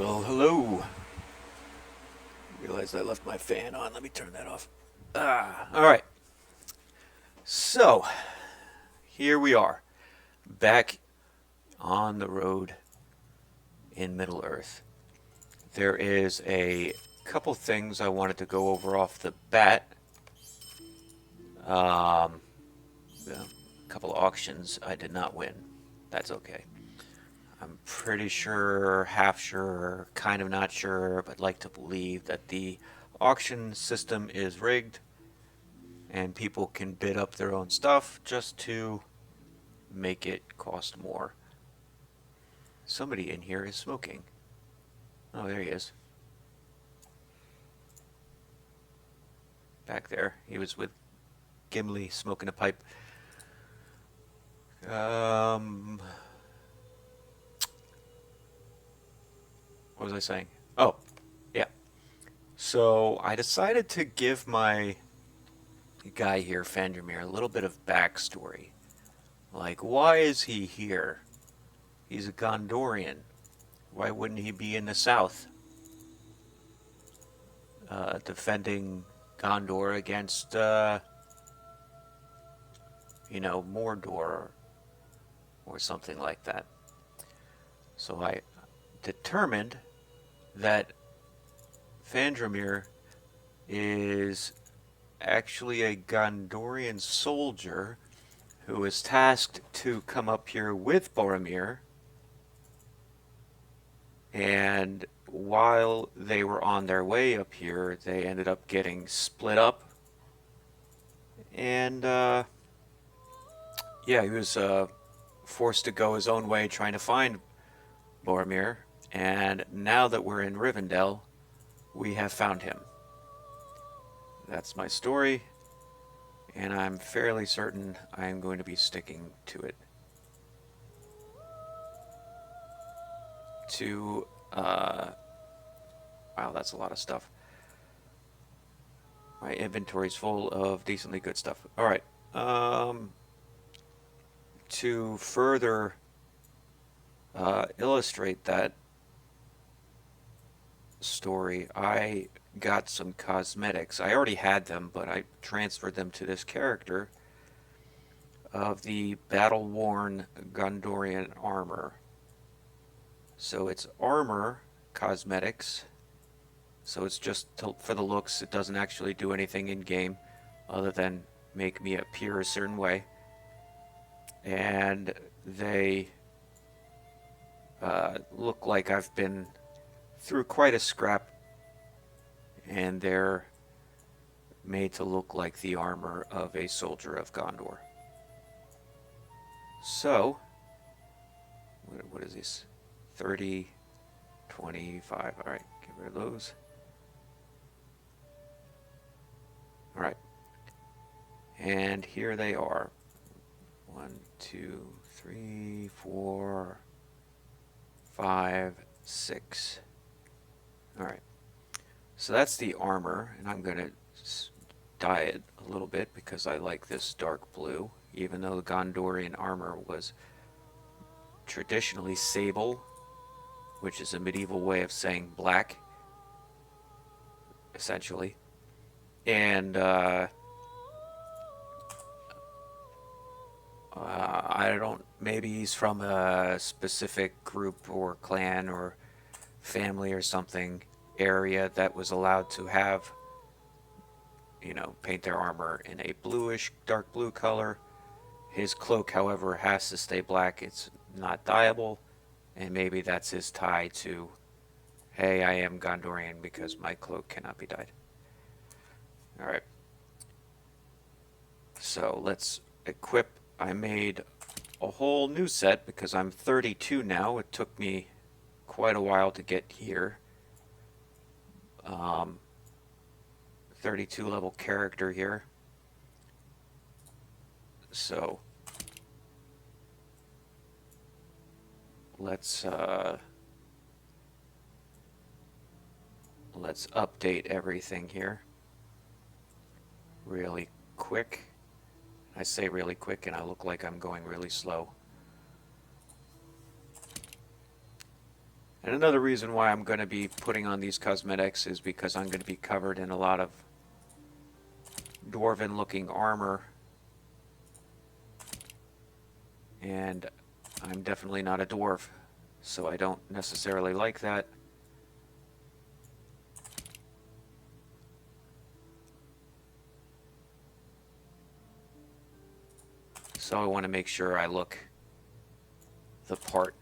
Well, hello. Realized I left my fan on. Let me turn that off. All right. So, here we are, back on the road in Middle Earth. There is a couple things I wanted to go over off the bat. Um, a couple auctions I did not win. That's okay. I'm pretty sure, half sure, kind of not sure, but like to believe that the auction system is rigged and people can bid up their own stuff just to make it cost more. Somebody in here is smoking. Oh, there he is. Back there. He was with Gimli smoking a pipe. What was I saying? Oh, yeah. So I decided to give my guy here, Fandramir, a little bit of backstory. Like, why is he here? He's a Gondorian. Why wouldn't he be in the south? Defending Gondor against, Mordor or something like that. So I determined that Fandramir is actually a Gondorian soldier who is tasked to come up here with Boromir. And while they were on their way up here, they ended up getting split up. And, he was forced to go his own way trying to find Boromir. And now that we're in Rivendell, we have found him. That's my story, and I'm fairly certain I am going to be sticking to it. Wow, that's a lot of stuff. My inventory's full of decently good stuff. Alright, to further illustrate that story, I got some cosmetics. I already had them, but I transferred them to this character of the battle-worn Gondorian armor. So it's armor cosmetics. So it's just for the looks. It doesn't actually do anything in game other than make me appear a certain way. And they look like I've been through quite a scrap, and they're made to look like the armor of a soldier of Gondor. So, what is this? 30, 25. Alright, get rid of those. Alright. And here they are. 1, 2, 3, 4, 5, 6. Alright. So that's the armor, and I'm going to dye it a little bit because I like this dark blue, even though the Gondorian armor was traditionally sable, which is a medieval way of saying black, essentially. And I don't, maybe he's from a specific group or clan or family or something, area that was allowed to have, paint their armor in a bluish, dark blue color. His cloak, however, has to stay black. It's not dyeable, and maybe that's his tie to, hey, I am Gondorian because my cloak cannot be dyed. Alright. So let's equip. I made a whole new set because I'm 32 now. It took me quite a while to get here. 32 level character here. So let's update everything here really quick. I say really quick and I look like I'm going really slow. And another reason why I'm going to be putting on these cosmetics is because I'm going to be covered in a lot of dwarven looking armor. And I'm definitely not a dwarf, so I don't necessarily like that. So I want to make sure I look the part.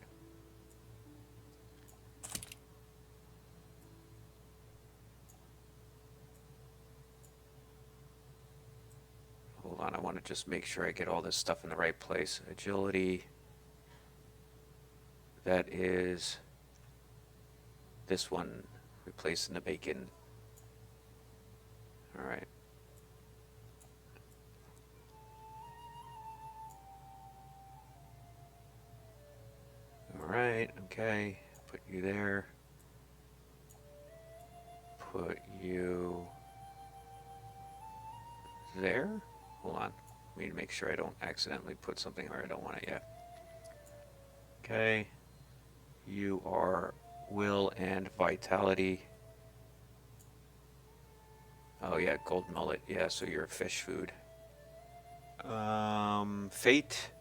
Hold on, I want to just make sure I get all this stuff in the right place. Agility. That is this one, replacing the bacon. All right. All right, okay. Put you there. Put you there. Hold on. I need to make sure I don't accidentally put something where I don't want it yet. Okay. You are will and vitality. Oh yeah, gold mullet. Yeah, so you're fish food. Fate.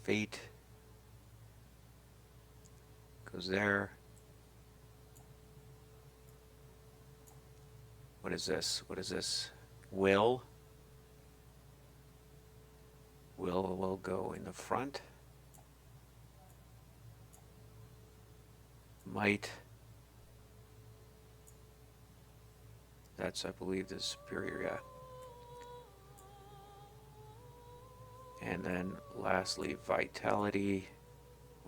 Fate goes there. What is this? What is this? Will. Will go in the front. Might. That's, I believe, the superior, yeah. And then lastly, vitality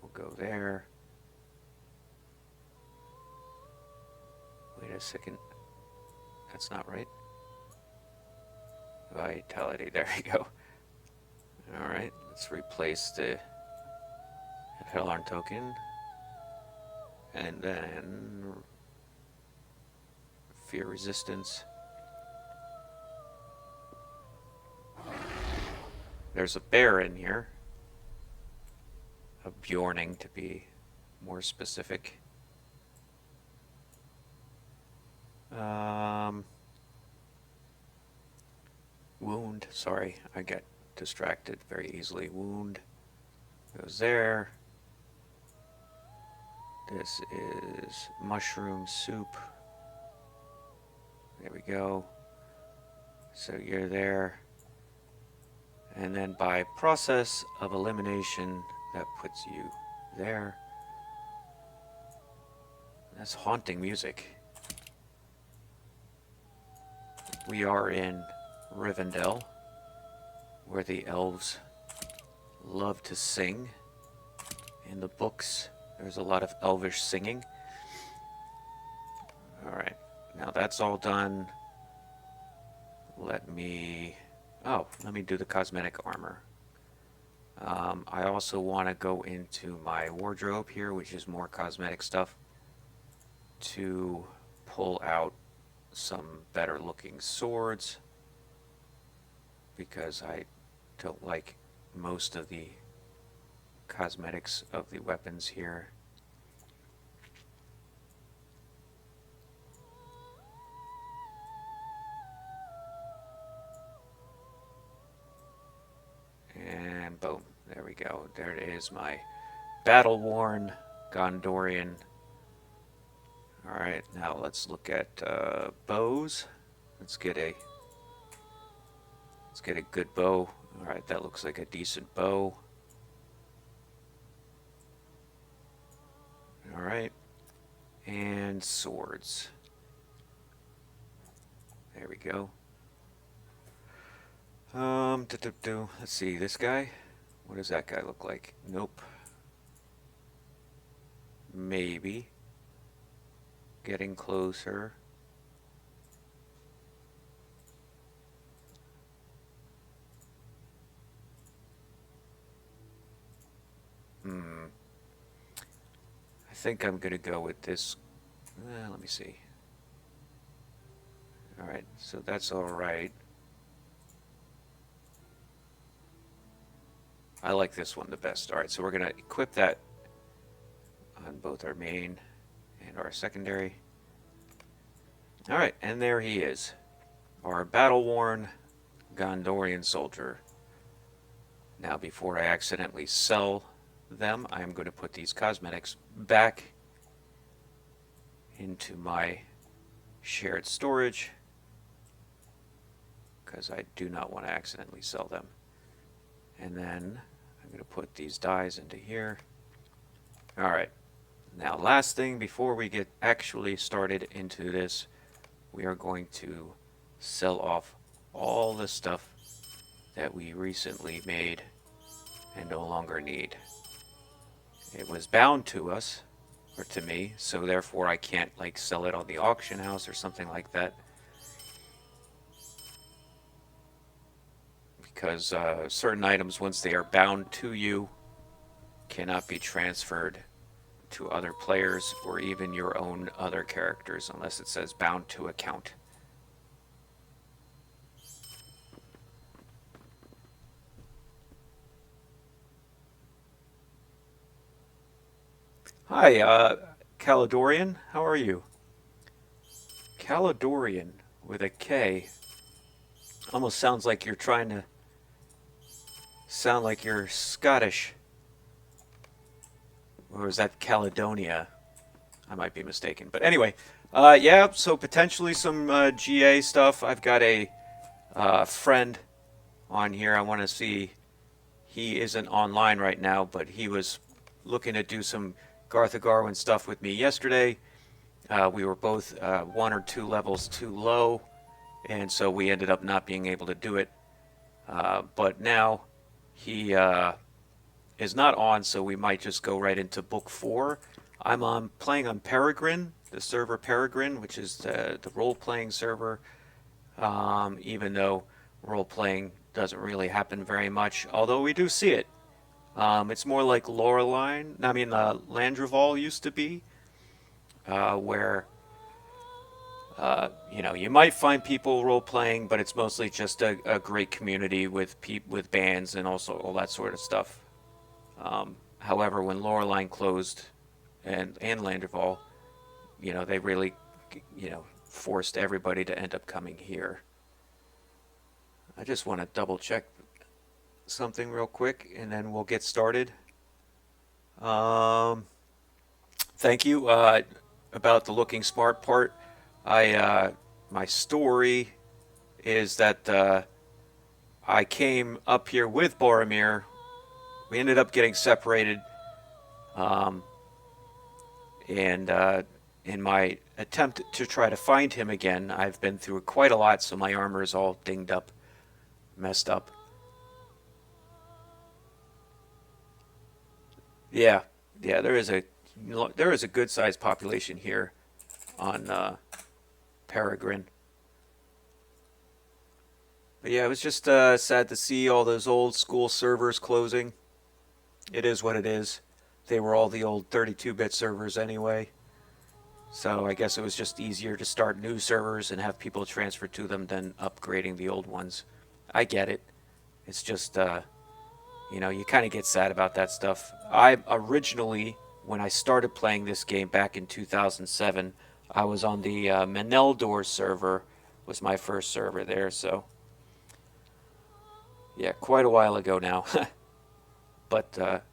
will go there. Wait a second. That's not right. Vitality, there we go. Alright, let's replace the Elrond token. And then fear resistance. There's a bear in here. A Bjorning, to be more specific. Wound. Sorry, I get distracted very easily. Wound goes there. This is mushroom soup. There we go. So you're there. And then by process of elimination, that puts you there. That's haunting music. We are in Rivendell, where the elves love to sing. In the books, there's a lot of elvish singing. Alright, now that's all done. Let me do the cosmetic armor. I also want to go into my wardrobe here, which is more cosmetic stuff, to pull out some better looking swords, because I don't like most of the cosmetics of the weapons here. And boom, there we go. There it is, my battle-worn Gondorian. Alright, now let's look at bows. Let's get a good bow. Alright, that looks like a decent bow. Alright. And swords. There we go. Let's see, this guy? What does that guy look like? Nope. Maybe. Getting closer. I think I'm gonna go with this. Let me see. Alright, so that's alright. I like this one the best. Alright, so we're gonna equip that on both our main and our secondary. Alright, and there he is. Our battle-worn Gondorian soldier. Now, before I accidentally sell them, I'm going to put these cosmetics back into my shared storage, because I do not want to accidentally sell them. And then I'm going to put these dies into here. Alright, now last thing before we get actually started into this, we are going to sell off all the stuff that we recently made and no longer need. It was bound to us, or to me, so therefore I can't like sell it on the auction house or something like that. Because certain items, once they are bound to you, cannot be transferred to other players or even your own other characters unless it says bound to account. Hi, Caledorian, how are you? Caledorian with a K. Almost sounds like you're trying to sound like you're Scottish. Or is that Caledonia? I might be mistaken. But anyway, yeah, so potentially some GA stuff. I've got a friend on here. I want to see. He isn't online right now, but he was looking to do some Garth Garwin stuff with me yesterday. We were both 1 or 2 levels too low, and so we ended up not being able to do it. But now he is not on, so we might just go right into Book 4. I'm playing on Peregrine, the server Peregrine, which is the role-playing server, even though role-playing doesn't really happen very much, although we do see it. It's more like Landreval used to be, where you know, you might find people role-playing, but it's mostly just a great community with bands and also all that sort of stuff. However, when Loreline closed and Landreval, you know, they really, you know, forced everybody to end up coming here. I just want to double check something real quick and then we'll get started. Thank you. About the looking smart part, my story is that I came up here with Boromir. We ended up getting separated, and in my attempt to try to find him again, I've been through quite a lot, so my armor is all dinged up, messed up. Yeah, yeah, there is a good sized population here on Peregrine. But yeah, it was just sad to see all those old school servers closing. It is what it is. They were all the old 32-bit servers anyway. So I guess it was just easier to start new servers and have people transfer to them than upgrading the old ones. I get it. It's just, you know, you kind of get sad about that stuff. I originally, when I started playing this game back in 2007, I was on the Meneldor server, was my first server there, so yeah, quite a while ago now. But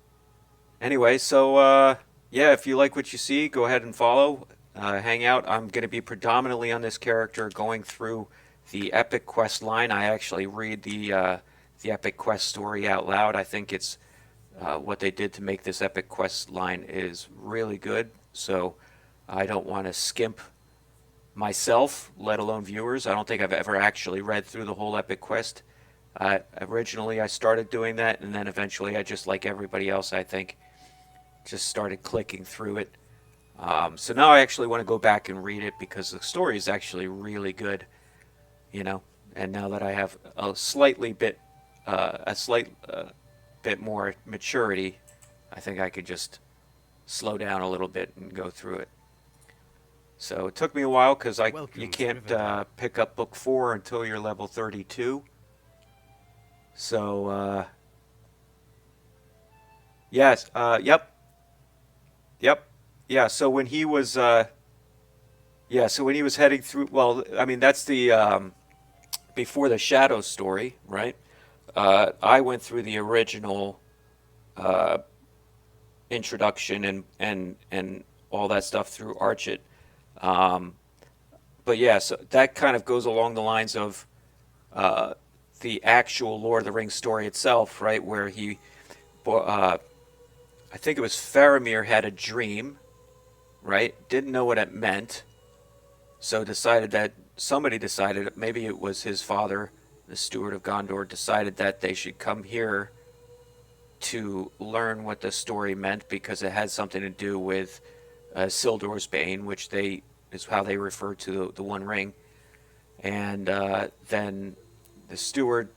anyway, so yeah, if you like what you see, go ahead and follow, hang out. I'm going to be predominantly on this character going through the epic quest line. I actually read the epic quest story out loud. I think it's what they did to make this epic quest line is really good, so I don't want to skimp myself, let alone viewers. I don't think I've ever actually read through the whole epic quest. Originally I started doing that, and then eventually I just, like everybody else I think, just started clicking through it. So now I actually want to go back and read it because the story is actually really good, you know. And now that I have a slight bit more maturity, I think I could just slow down a little bit and go through it. So it took me a while because you can't pick up book 4 until you're level 32. So yes, yep. Yeah, so when he was yeah, so when he was heading through, well, I mean that's the before the Shadow story, right? I went through the original uh, introduction and all that stuff through Archit. Um, but yeah, so that kind of goes along the lines of uh, the actual Lord of the Rings story itself, right? Where I think it was Faramir had a dream, right? Didn't know what it meant, so somebody decided, maybe it was his father, the steward of Gondor, decided that they should come here to learn what the story meant because it had something to do with Sildur's Bane, which is how they refer to the One Ring. And then the steward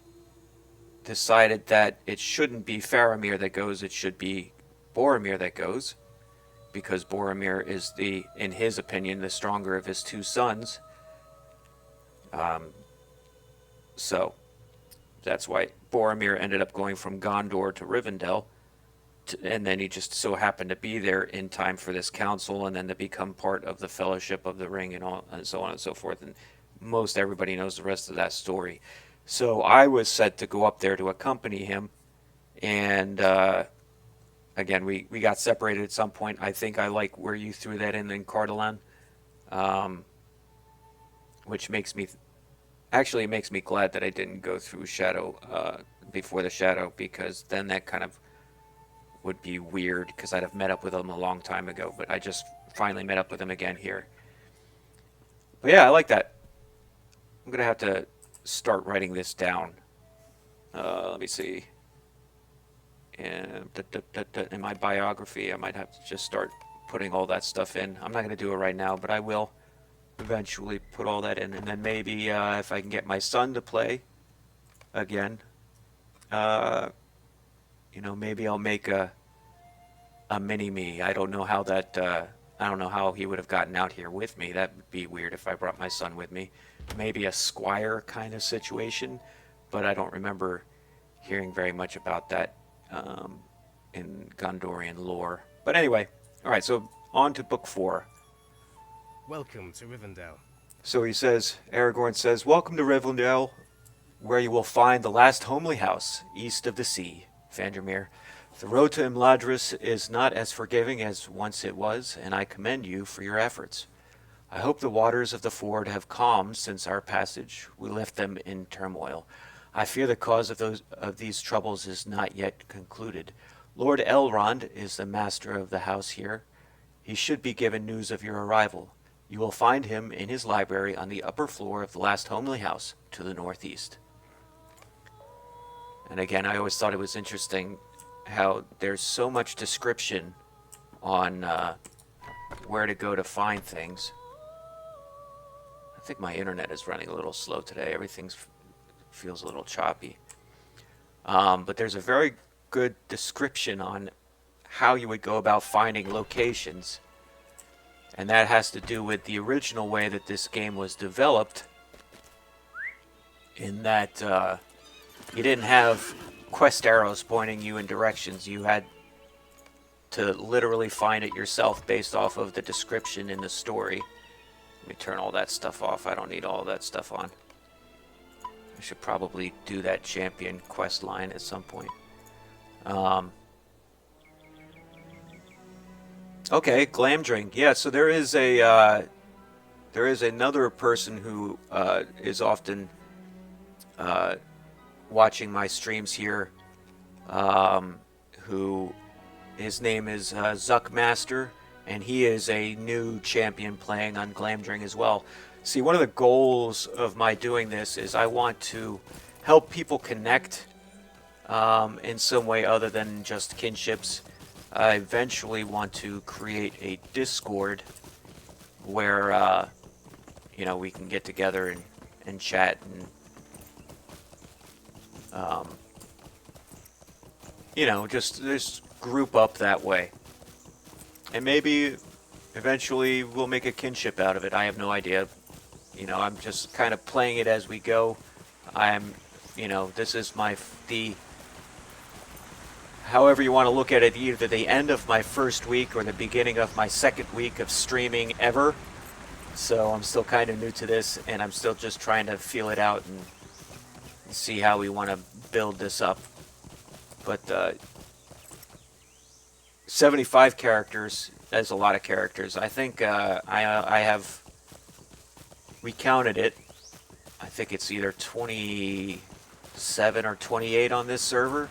decided that it shouldn't be Faramir that goes, it should be Boromir that goes, because Boromir is in his opinion, the stronger of his two sons. Um, so that's why Boromir ended up going from Gondor to Rivendell, and then he just so happened to be there in time for this council, and then to become part of the Fellowship of the Ring, and so on and so forth. And most everybody knows the rest of that story. So I was set to go up there to accompany him, and again, we got separated at some point. I think I like where you threw that in Cardolan, which makes me actually it makes me glad that I didn't go through Shadow before the Shadow, because then that kind of would be weird, because I'd have met up with him a long time ago, but I just finally met up with him again here. But yeah, I like that. I'm gonna have to start writing this down. Let me see. And in my biography, I might have to just start putting all that stuff in. I'm not gonna do it right now, but I will eventually put all that in, and then maybe if I can get my son to play again, maybe I'll make a mini me. I don't know how I don't know how he would have gotten out here with me. That would be weird if I brought my son with me. Maybe a squire kind of situation, but I don't remember hearing very much about that in Gondorian lore. But anyway, all right. So on to book 4. Welcome to Rivendell. So Aragorn says, "Welcome to Rivendell, where you will find the last homely house east of the sea, Vandermeer. The road to Imladris is not as forgiving as once it was, and I commend you for your efforts. I hope the waters of the ford have calmed since our passage. We left them in turmoil. I fear the cause of these troubles is not yet concluded. Lord Elrond is the master of the house here. He should be given news of your arrival. You will find him in his library on the upper floor of the last homely house to the northeast." And again, I always thought it was interesting how there's so much description on where to go to find things. I think my internet is running a little slow today. Everything feels a little choppy. But there's a very good description on how you would go about finding locations. And that has to do with the original way that this game was developed, in that you didn't have quest arrows pointing you in directions. You had to literally find it yourself based off of the description in the story. Let me turn all that stuff off. I don't need all that stuff on. I should probably do that champion quest line at some point. Okay, Glamdring. Yeah, so there is another person who is often watching my streams here, who his name is Zuckmaster, and he is a new champion playing on Glamdring as well. See, one of the goals of my doing this is I want to help people connect in some way other than just kinships. I eventually want to create a Discord where we can get together and chat and just group up that way. And maybe eventually we'll make a kinship out of it. I have no idea. I'm just kind of playing it as we go. This is however you want to look at it, either the end of my first week or the beginning of my second week of streaming ever. So I'm still kind of new to this, and I'm still just trying to feel it out and see how we want to build this up. But 75 characters, that's a lot of characters. I think I have recounted it. I think it's either 27 or 28 on this server.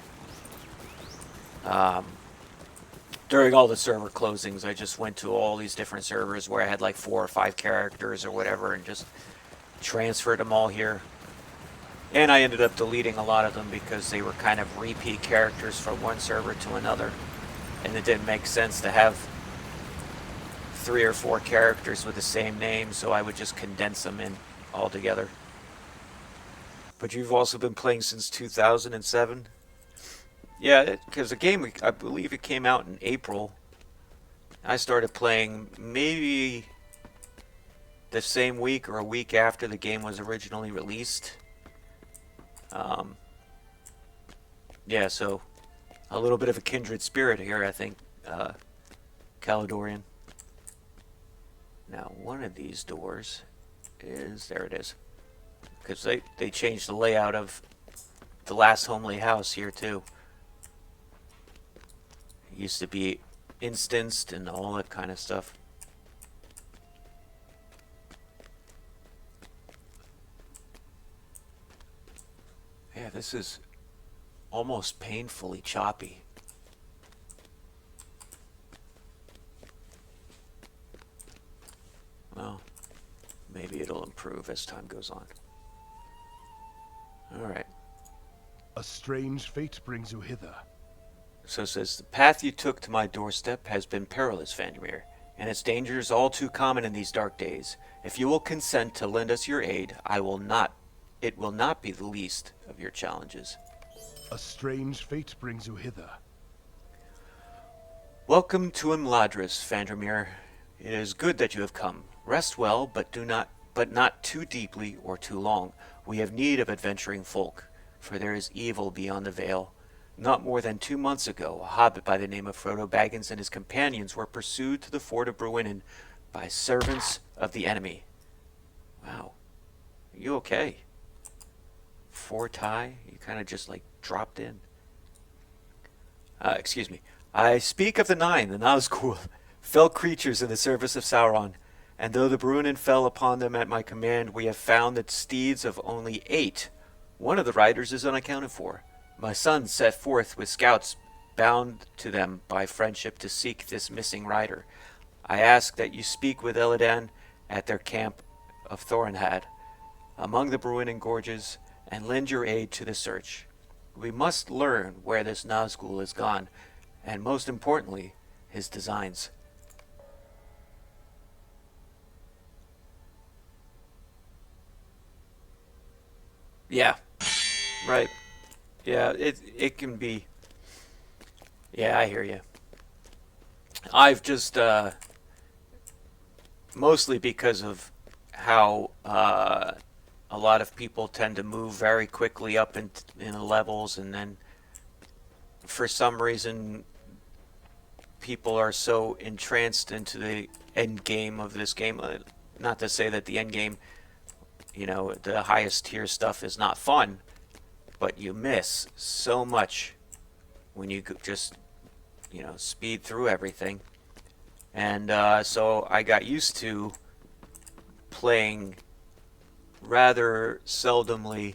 During all the server closings, I just went to all these different servers where I had like 4 or 5 characters or whatever and just transferred them all here. And I ended up deleting a lot of them because they were kind of repeat characters from one server to another. And it didn't make sense to have 3 or 4 characters with the same name, so I would just condense them in all together. But you've also been playing since 2007? Yeah, because the game, I believe it came out in April. I started playing maybe the same week or a week after the game was originally released. Yeah, so a little bit of a kindred spirit here, I think, Caledorian. Now, one of these doors is, there it is. Because they changed the layout of the last homely house here, too. It used to be instanced and all that kind of stuff. Yeah, this is almost painfully choppy. Well, maybe it'll improve as time goes on. Alright. A strange fate brings you hither. So it says, the path you took to my doorstep has been perilous, Vandermeer, and its dangers all too common in these dark days. If you will consent to lend us your aid, it will not be the least of your challenges. A strange fate brings you hither. Welcome to Imladris, Vandermeer. It is good that you have come. Rest well, but not too deeply or too long. We have need of adventuring folk, for there is evil beyond the veil. Not more than 2 months ago, a hobbit by the name of Frodo Baggins and his companions were pursued to the fort of Bruinen by servants of the enemy. Wow. Are you okay? Fort high? You kind of just like dropped in. Excuse me. I speak of the Nine, the Nazgul, fell creatures in the service of Sauron. And though the Bruinen fell upon them at my command, we have found that steeds of only 8. One of the riders is unaccounted for. My son set forth with scouts bound to them by friendship to seek this missing rider. I ask that you speak with Illidan at their camp of Thorenhad, among the Bruinen gorges, and lend your aid to the search. We must learn where this Nazgul is gone, and most importantly, his designs. Yeah, right. Yeah, it can be. Yeah, I hear you. I've just mostly because of how a lot of people tend to move very quickly up in the levels, and then for some reason people are so entranced into the end game of this game. Not to say that the end game, you know, the highest tier stuff is not fun, but you miss so much when you just, you know, speed through everything. And so I got used to playing rather seldomly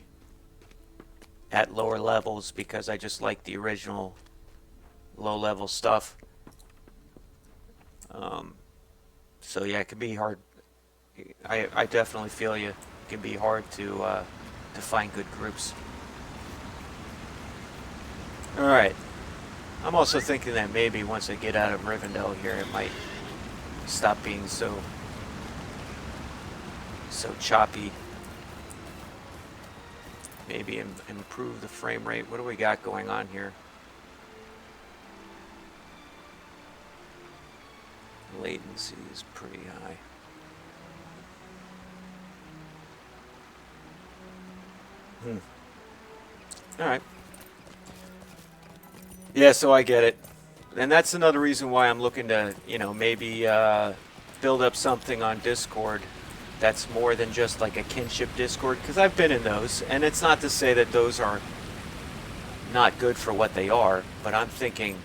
at lower levels because I just like the original low level stuff. So yeah, it can be hard. I definitely feel you. It can be hard to find good groups. Alright. I'm also thinking that maybe once I get out of Rivendell here, it might stop being so choppy. Maybe improve the frame rate. What do we got going on here? Latency is pretty high. Alright. Yeah, so I get it. And that's another reason why I'm looking to, maybe build up something on Discord that's more than just like a kinship Discord, because I've been in those, and it's not to say that those are not good for what they are, but I'm thinking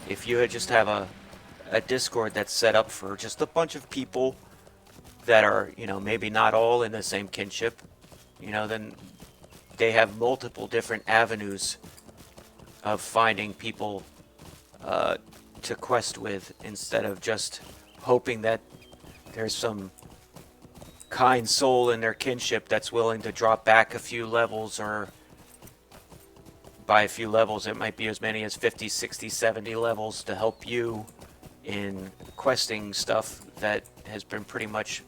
if you just have a Discord that's set up for just a bunch of people that are, maybe not all in the same kinship, then they have multiple different avenues of finding people to quest with, instead of just hoping that there's some kind soul in their kinship that's willing to drop back a few levels, or by a few levels it might be as many as 50, 60, 70 levels to help you in questing stuff that has been pretty much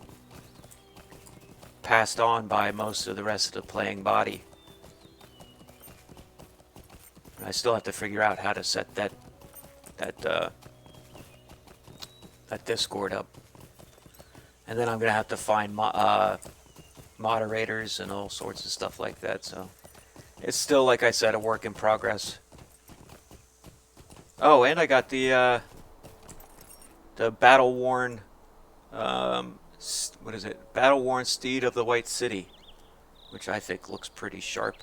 passed on by most of the rest of the playing body. I still have to figure out how to set that Discord up, and then I'm gonna have to find moderators and all sorts of stuff like that. So it's still, like I said, a work in progress. Oh, and I got the battle worn, what is it? Battle worn steed of the White City, which I think looks pretty sharp.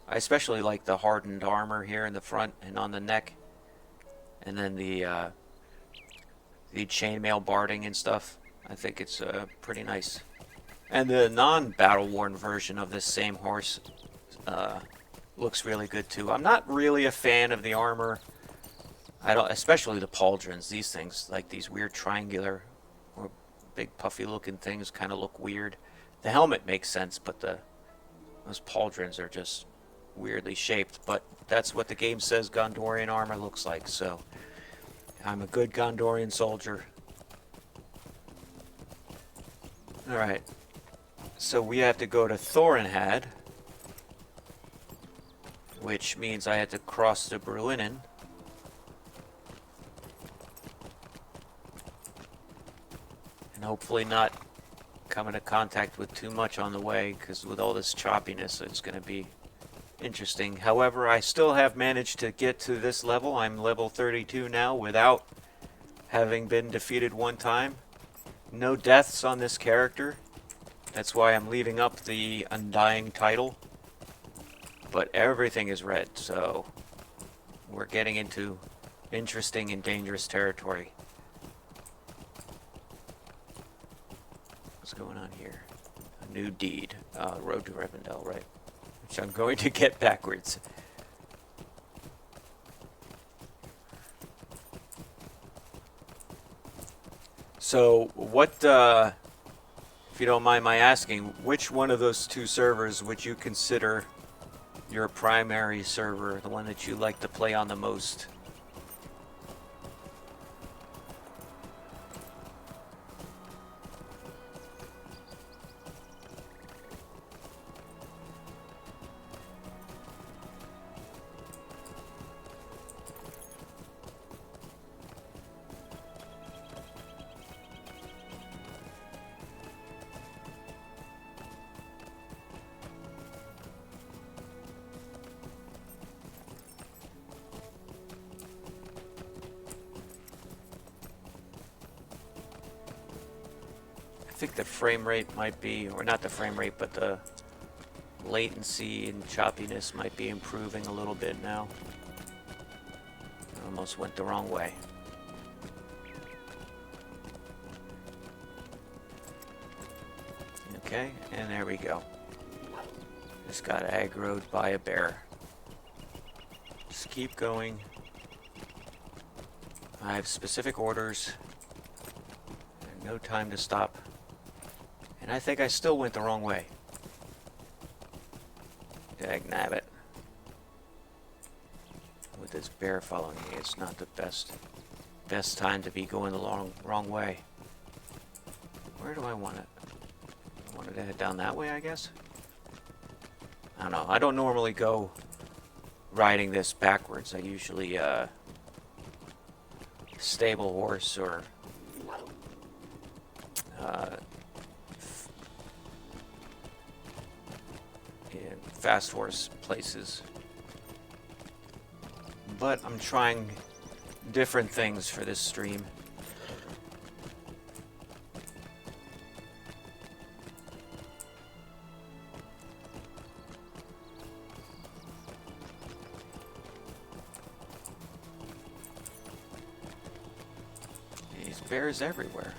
I especially like the hardened armor here in the front and on the neck, and then the chainmail barding and stuff. I think it's pretty nice. And the non-battle worn version of this same horse looks really good too. I'm not really a fan of the armor. I don't, especially the pauldrons. These things, like these weird triangular or big puffy looking things, kind of look weird. The helmet makes sense, but those pauldrons are just weirdly shaped. But that's what the game says Gondorian armor looks like, so I'm a good Gondorian soldier. Alright, so we have to go to Thorenhad, which means I had to cross the Bruinen. And hopefully not come into contact with too much on the way, because with all this choppiness it's going to be interesting. However, I still have managed to get to this level. I'm level 32 now without having been defeated one time. No deaths on this character. That's why I'm leaving up the Undying title. But everything is red, so we're getting into interesting and dangerous territory. What's going on here? A new deed. Road to Rivendell, right? Which I'm going to get backwards. So, what, if you don't mind my asking, which one of those two servers would you consider your primary server, the one that you like to play on the most? I think the frame rate might be, or not the frame rate, but the latency and choppiness might be improving a little bit now. I almost went the wrong way. Okay, and there we go. Just got aggroed by a bear. Just keep going. I have specific orders. And no time to stop. And I think I still went the wrong way. Dagnabbit. With this bear following me, it's not the best time to be going the wrong way. Where do I want it? I wanted to head down that way, I guess? I don't know. I don't normally go riding this backwards. I usually stable horse or fast horse places. but I'm trying different things for this stream. These bears everywhere.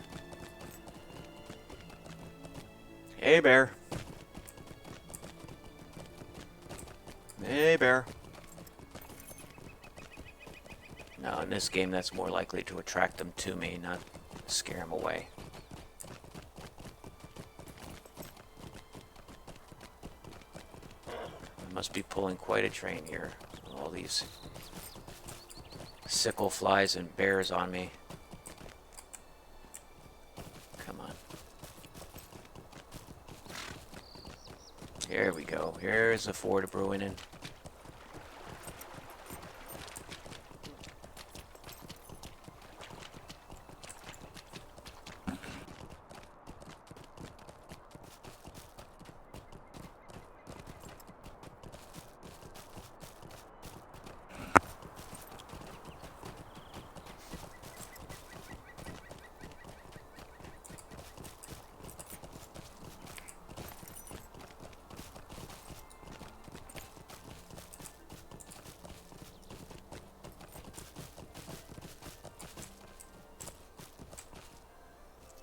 Hey, bear. Hey, bear. No, in this game, that's more likely to attract them to me, not scare them away. I must be pulling quite a train here. All these sickle flies and bears on me. Come on. Here we go. Here's the ford of Bruinen.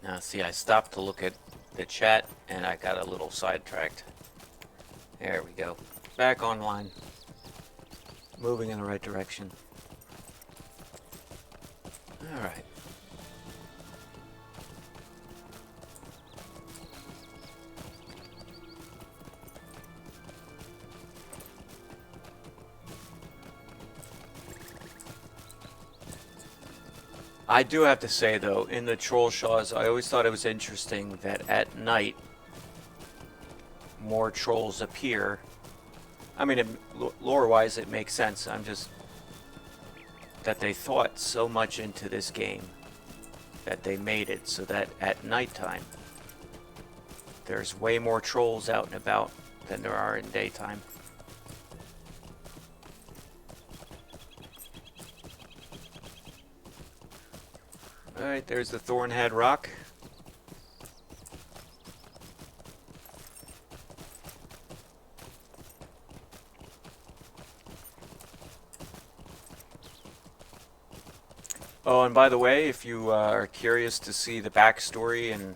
Now, see, I stopped to look at the chat, and I got a little sidetracked. There we go. Back online. Moving in the right direction. Alright. I do have to say, though, in the troll shaws, I always thought it was interesting that at night, more trolls appear. I mean, lore-wise, it makes sense. I'm just... that they thought so much into this game that they made it so that at nighttime, there's way more trolls out and about than there are in daytime. Alright, there's the Thorenhad rock. Oh, and by the way, if you are curious to see the backstory and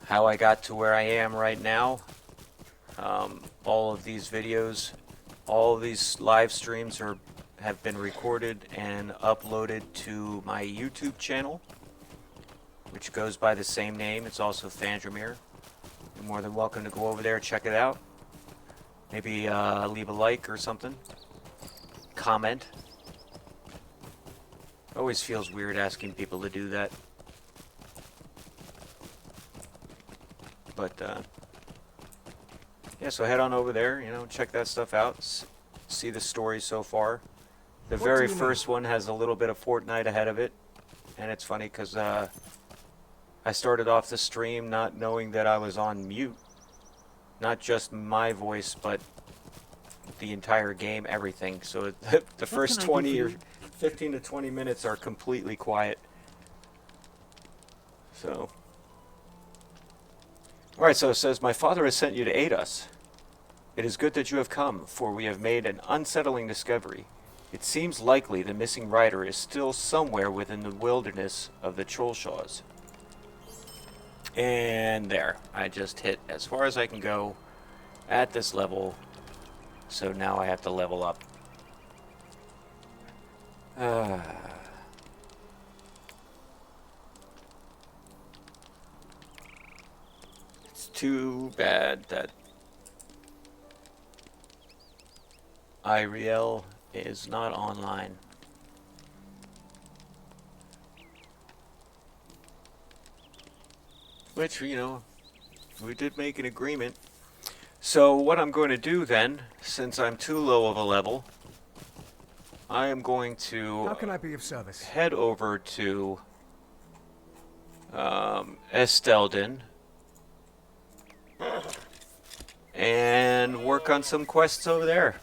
how I got to where I am right now, all of these videos, all of these live streams have been recorded and uploaded to my YouTube channel, which goes by the same name. It's also Thandramir. You're more than welcome to go over there, check it out. Maybe leave a like or something. Comment. Always feels weird asking people to do that. But, yeah, so head on over there, you know, check that stuff out. See the story so far. The very first one has a little bit of Fortnite ahead of it. And it's funny because I started off the stream not knowing that I was on mute. Not just my voice, but the entire game, everything. So the first 20 or 15 to 20 minutes are completely quiet. So. Alright, so it says, "My father has sent you to aid us. It is good that you have come, for we have made an unsettling discovery. It seems likely the missing rider is still somewhere within the wilderness of the Trollshaws." And there, I just hit as far as I can go at this level, so now I have to level up. It's too bad that Iriel is not online. Which, you know, we did make an agreement. So what I'm going to do then, since I'm too low of a level, I am going to How can I be of service? head over to Estelden and work on some quests over there.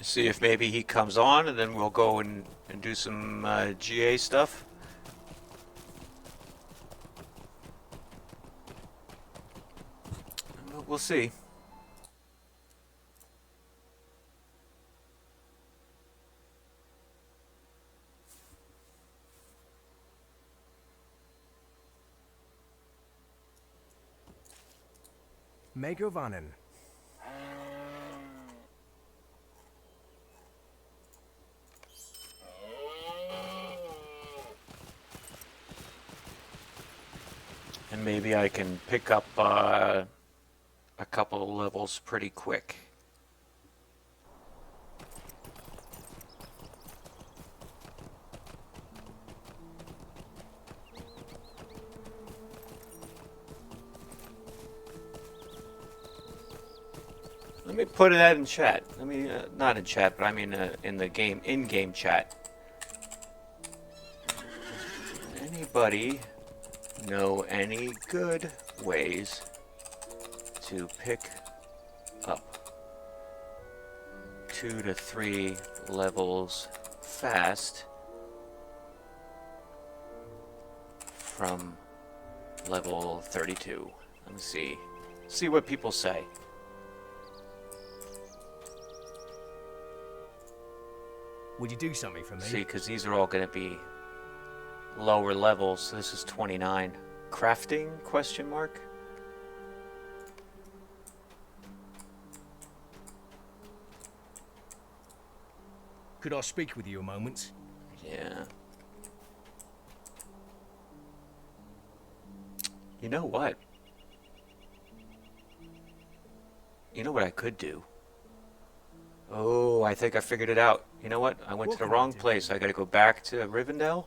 See if maybe he comes on, and then we'll go and do some GA stuff. We'll see. Megovanen. And maybe I can pick up a couple of levels pretty quick. Let me put that in chat. Let me, not in chat, but I mean in the game, in-game chat. Anybody know any good ways to pick up 2 to 3 levels fast from level 32? Let me see what people say. Would you do something for me? See, because these are all going to be lower levels. So this is 29. Crafting? Question mark. Could I speak with you a moment? Yeah. You know what? You know what I could do? Oh, I think I figured it out. You know what? I went to the wrong place. I gotta go back to Rivendell.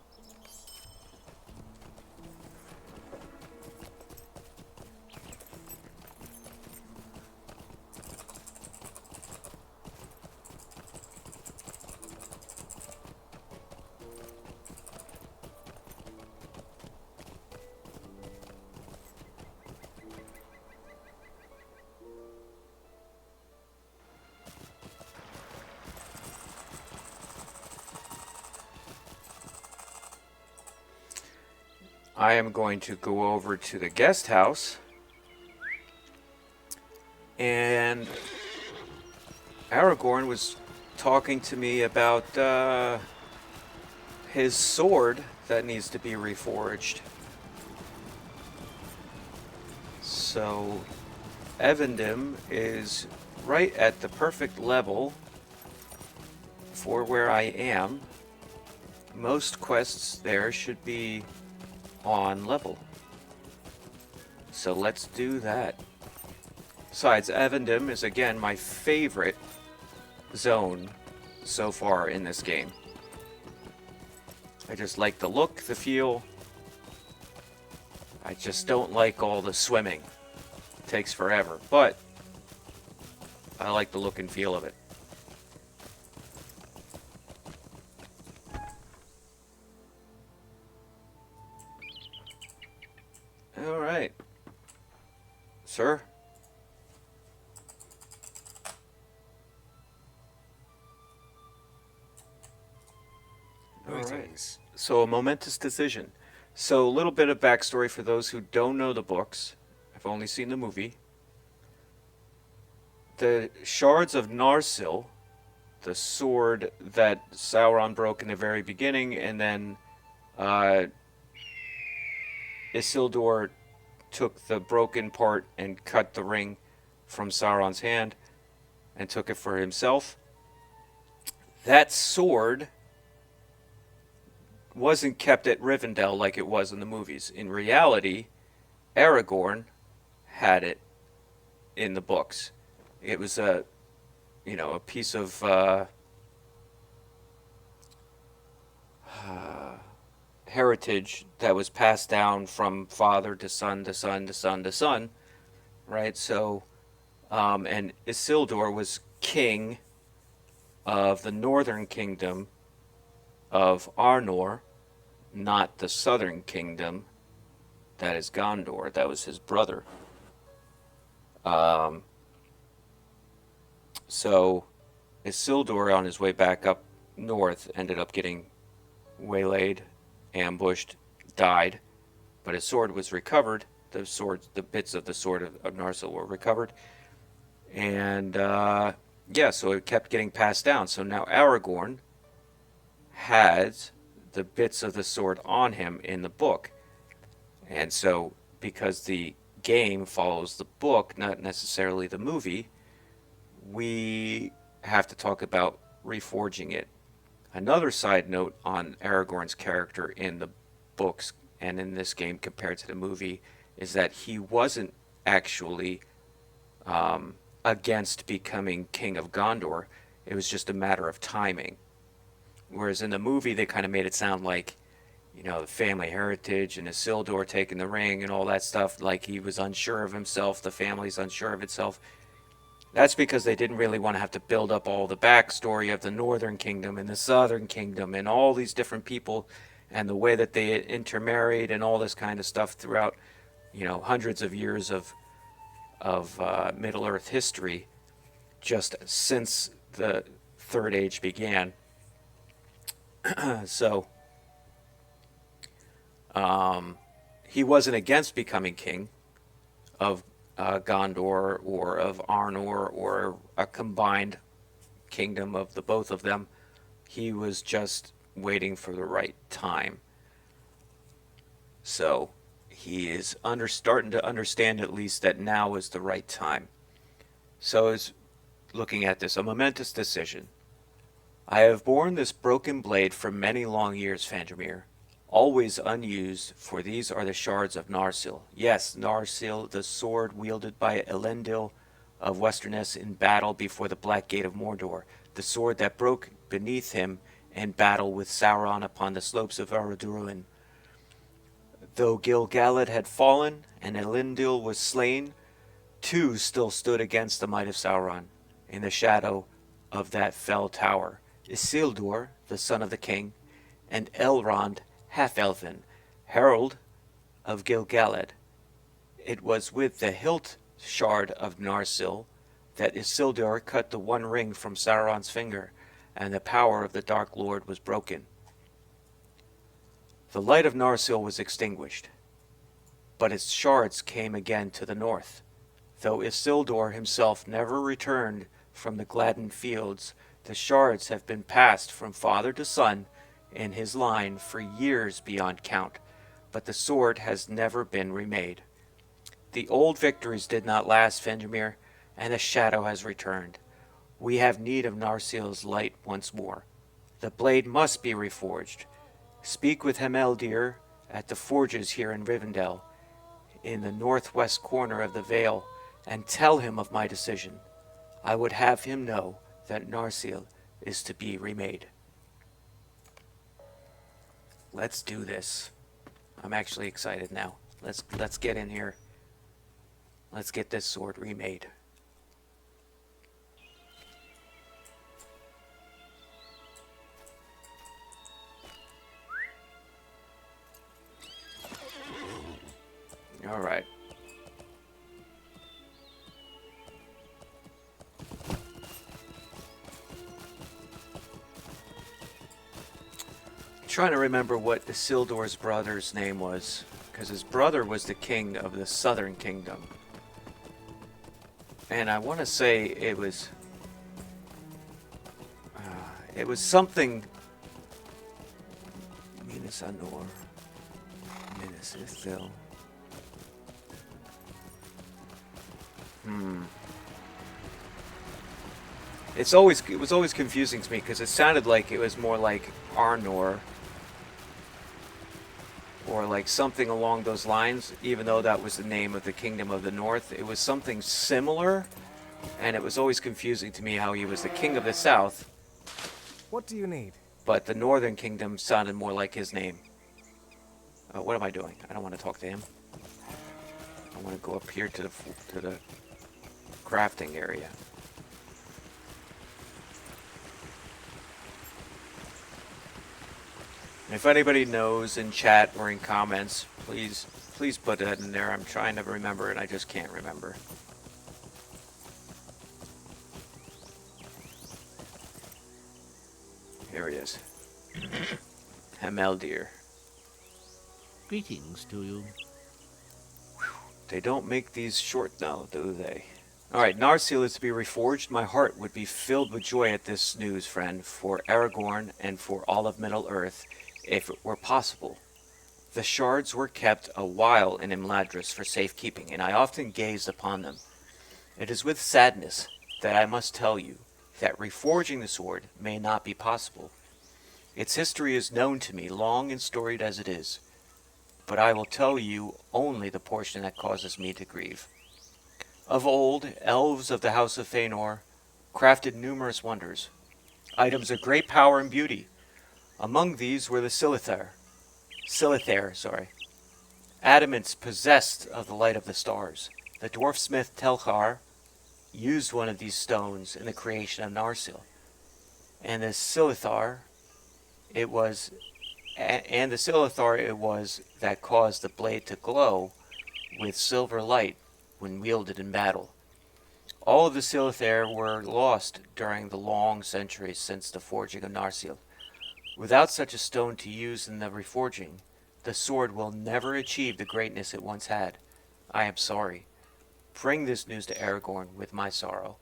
I am going to go over to the guest house, and Aragorn was talking to me about his sword that needs to be reforged. So Evendim is right at the perfect level for where I am. Most quests there should be on level. So let's do that. Besides, Evendim is again my favorite zone so far in this game. I just like the look, the feel. I just don't like all the swimming. It takes forever, but I like the look and feel of it. All right. Sir? Greetings. So a momentous decision. So a little bit of backstory for those who don't know the books. I've only seen the movie. The shards of Narsil, the sword that Sauron broke in the very beginning, and then Isildur took the broken part and cut the ring from Sauron's hand and took it for himself. That sword wasn't kept at Rivendell like it was in the movies. In reality, Aragorn had it in the books. It was a piece of heritage that was passed down from father to son to son to son to son, right? So, and Isildur was king of the northern kingdom of Arnor, not the southern kingdom that is Gondor. That was his brother. So Isildur, on his way back up north, ended up getting waylaid, ambushed, died, but his sword was recovered. The bits of the sword of Narsil were recovered, and yeah, so it kept getting passed down. So now Aragorn has the bits of the sword on him in the book, and so because the game follows the book, not necessarily the movie, we have to talk about reforging it. Another side note on Aragorn's character in the books and in this game compared to the movie is that he wasn't actually against becoming King of Gondor. It was just a matter of timing. Whereas in the movie, they kind of made it sound like, you know, the family heritage and Isildur taking the ring and all that stuff, like he was unsure of himself, the family's unsure of itself. That's because they didn't really want to have to build up all the backstory of the Northern Kingdom and the Southern Kingdom and all these different people and the way that they intermarried and all this kind of stuff throughout, you know, hundreds of years of Middle-earth history, just since the Third Age began. So he wasn't against becoming king of Gondor or of Arnor or a combined kingdom of the both of them. He was just waiting for the right time. So he is starting to understand at least that now is the right time. So is looking at this, a momentous decision. I have borne this broken blade for many long years, Fandramir, always unused, for these are the shards of Narsil. Yes, Narsil, the sword wielded by Elendil of Westerness in battle before the Black Gate of Mordor, the sword that broke beneath him in battle with Sauron upon the slopes of Aradurin. Though Gil-galad had fallen and Elendil was slain, two still stood against the might of Sauron in the shadow of that fell tower, Isildur, the son of the king, and Elrond, half-elfin, herald of Gil-galad. It was with the hilt shard of Narsil that Isildur cut the one ring from Sauron's finger, and the power of the Dark Lord was broken. The light of Narsil was extinguished, but its shards came again to the north. Though Isildur himself never returned from the Gladden fields, the shards have been passed from father to son in his line for years beyond count, but the sword has never been remade. The old victories did not last, Fenrir, and the shadow has returned. We have need of Narsil's light once more. The blade must be reforged. Speak with Hemeldir at the forges here in Rivendell, in the northwest corner of the Vale, and tell him of my decision. I would have him know that Narsil is to be remade. Let's do this. I'm actually excited now. Let's get in here. Let's get this sword remade. All right. I'm trying to remember what Isildur's brother's name was, because his brother was the king of the Southern Kingdom. And I want to say it was something Minas Anor, Minas Ithil. It was always confusing to me because it sounded like it was more like Arnor or like something along those lines, even though that was the name of the Kingdom of the North. It was something similar, and it was always confusing to me how he was the king of the South, What do you need? but the Northern Kingdom sounded more like his name. What am I doing? I don't want to talk to him. I want to go up here to the crafting area. And if anybody knows in chat or in comments, please put that in there. I'm trying to remember and I just can't remember. There he is. Hemeldir. Greetings to you. They don't make these short now, do they? Alright, Narsil is to be reforged. My heart would be filled with joy at this news, friend, for Aragorn and for all of Middle-earth, if it were possible. The shards were kept a while in Imladris for safekeeping, and I often gazed upon them. It is with sadness that I must tell you that reforging the sword may not be possible. Its history is known to me, long and storied as it is, but I will tell you only the portion that causes me to grieve. Of old, elves of the House of Fëanor crafted numerous wonders, items of great power and beauty. Among these were the Silithar, adamants possessed of the light of the stars. The dwarf smith Telchar used one of these stones in the creation of Narsil, and the Silithar it was that caused the blade to glow with silver light when wielded in battle. All of the Silithar were lost during the long centuries since the forging of Narsil. Without such a stone to use in the reforging, the sword will never achieve the greatness it once had. I am sorry. Bring this news to Aragorn with my sorrow.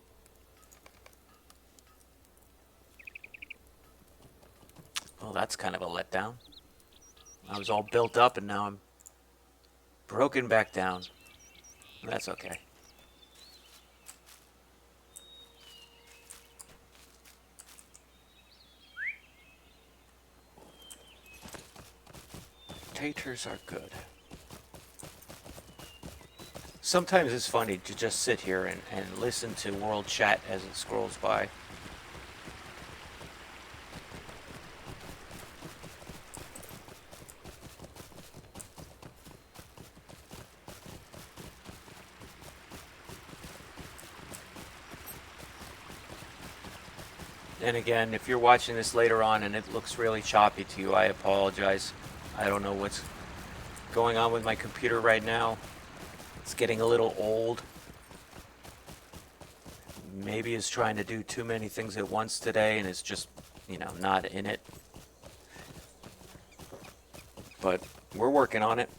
Well, that's kind of a letdown. I was all built up and now I'm broken back down. That's okay. Taters are good. Sometimes it's funny to just sit here and listen to world chat as it scrolls by. And again, if you're watching this later on and it looks really choppy to you, I apologize. I don't know what's going on with my computer right now. It's getting a little old. Maybe it's trying to do too many things at once today and it's just, not in it. But we're working on it.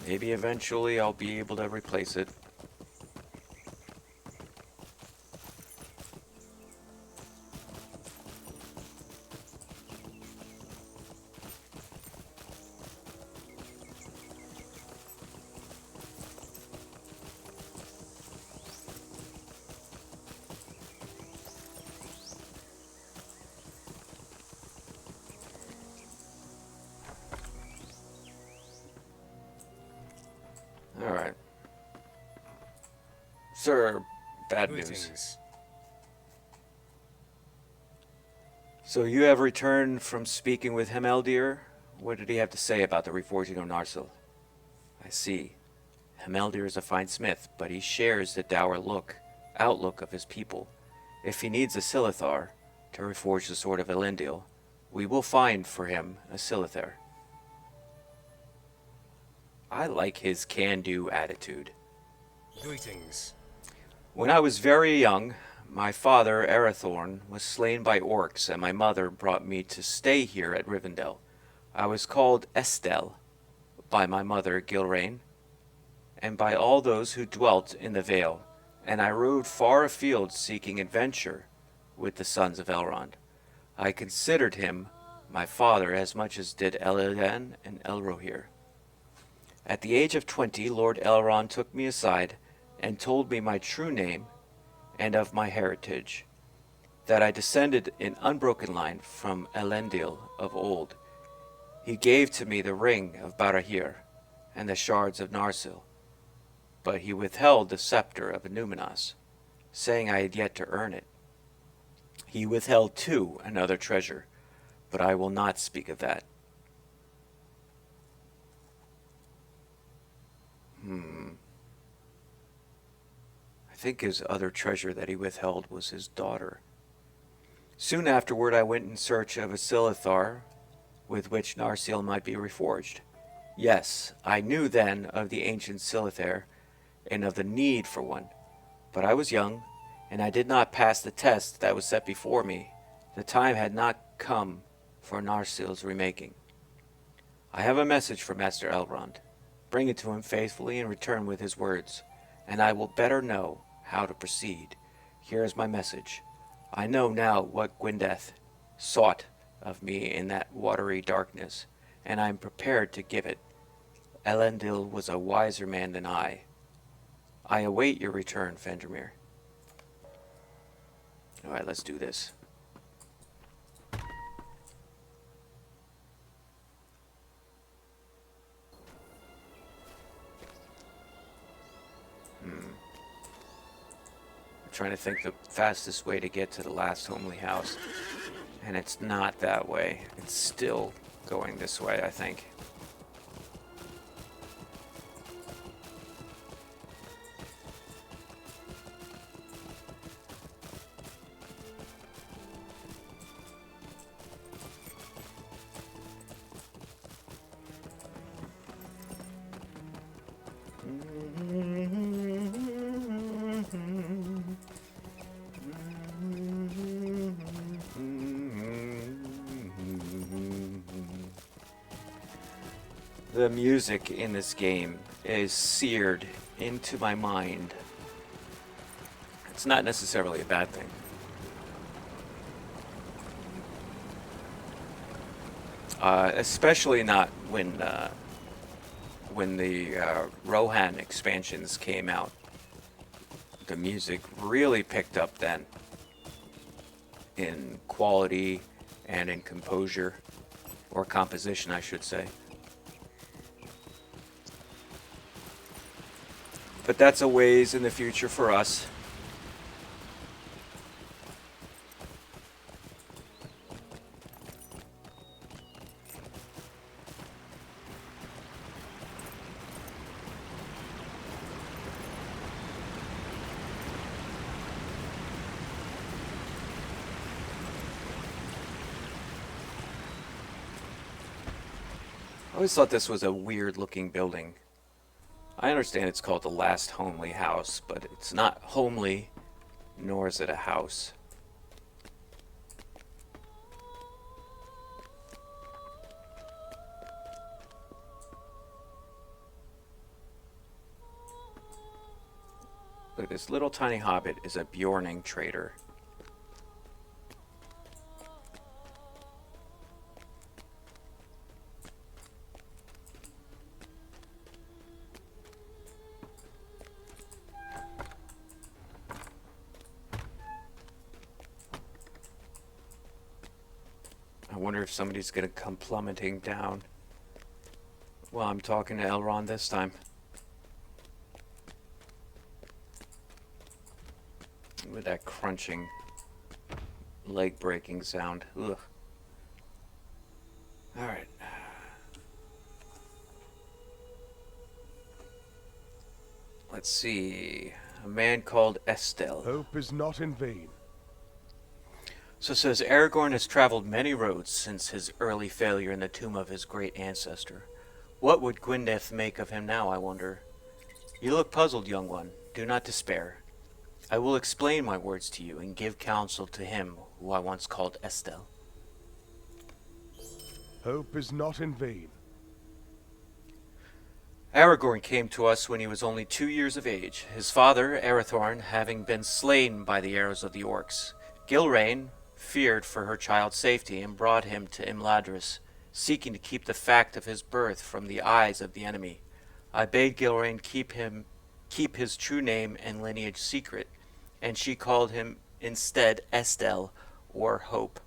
Maybe eventually I'll be able to replace it. Alright. Sir, bad news. Greetings. So you have returned from speaking with Hemeldir? What did he have to say about the reforging of Narsil? I see. Hemeldir is a fine smith, but he shares the dour outlook of his people. If he needs a Silithar to reforge the sword of Elendil, we will find for him a Silithar. I like his can-do attitude. Greetings. When I was very young, my father, Arathorn, was slain by orcs, and my mother brought me to stay here at Rivendell. I was called Estel by my mother, Gilrain, and by all those who dwelt in the Vale, and I rode far afield seeking adventure with the sons of Elrond. I considered him my father as much as did Elian and Elrohir. At the age of 20, Lord Elrond took me aside and told me my true name and of my heritage, that I descended in unbroken line from Elendil of old. He gave to me the ring of Barahir and the shards of Narsil, but he withheld the scepter of Numinas, saying I had yet to earn it. He withheld, too, another treasure, but I will not speak of that. I think his other treasure that he withheld was his daughter. Soon afterward I went in search of a Silithar with which Narsil might be reforged. Yes, I knew then of the ancient Silithar and of the need for one, but I was young and I did not pass the test that was set before me, the time had not come for Narsil's remaking. I have a message for Master Elrond. Bring it to him faithfully and return with his words, and I will better know how to proceed. Here is my message. I know now what Gwyndeth sought of me in that watery darkness, and I am prepared to give it. Elendil was a wiser man than I. I await your return, Fendermere. Alright, let's do this. Trying to think the fastest way to get to the last homely house, and it's not that way. It's still going this way, I think. The music in this game is seared into my mind. It's not necessarily a bad thing. Especially not when the Rohan expansions came out. The music really picked up then in quality and in composure, or composition, I should say. But that's a ways in the future for us. I always thought this was a weird looking building. I understand it's called the last homely house, but it's not homely, nor is it a house. Look, this little tiny hobbit is a Bjorning trader. I wonder if somebody's gonna come plummeting down while I'm talking to Elrond this time. With that crunching, leg-breaking sound. Ugh. Alright. Let's see. A man called Estelle. Hope is not in vain. So says Aragorn has traveled many roads since his early failure in the tomb of his great ancestor. What would Gwyndeth make of him now, I wonder? You look puzzled, young one. Do not despair. I will explain my words to you and give counsel to him who I once called Estelle. Hope is not in vain. Aragorn came to us when he was only 2 years of age, his father, Arathorn, having been slain by the arrows of the orcs. Gilrain feared for her child's safety and brought him to Imladris, seeking to keep the fact of his birth from the eyes of the enemy. I bade Gilrain keep his true name and lineage secret, and she called him instead Estelle, or Hope.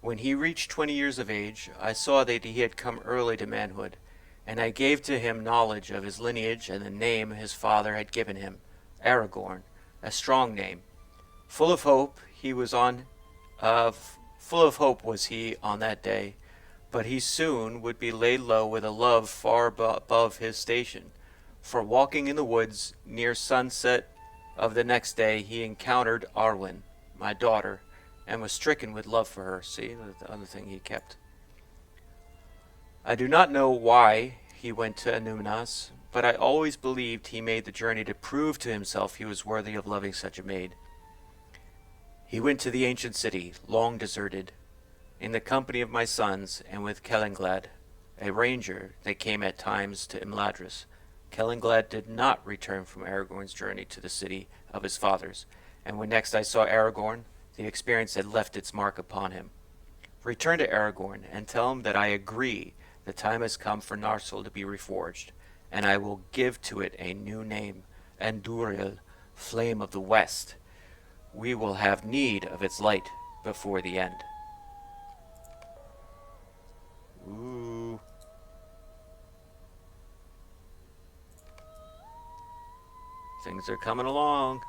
When he reached 20 years of age, I saw that he had come early to manhood, and I gave to him knowledge of his lineage and the name his father had given him, Aragorn, a strong name. Full of hope was he on that day, but he soon would be laid low with a love far above his station. For walking in the woods near sunset of the next day, he encountered Arwen, my daughter, and was stricken with love for her. See, the other thing he kept. I do not know why he went to Anumnas, but I always believed he made the journey to prove to himself he was worthy of loving such a maid. He went to the ancient city, long deserted, in the company of my sons and with Kellinglad, a ranger that came at times to Imladris. Kellinglad did not return from Aragorn's journey to the city of his fathers, and when next I saw Aragorn, the experience had left its mark upon him. Return to Aragorn and tell him that I agree the time has come for Narsil to be reforged, and I will give to it a new name, Andúril, Flame of the West. We will have need of its light before the end. Ooh. Things are coming along.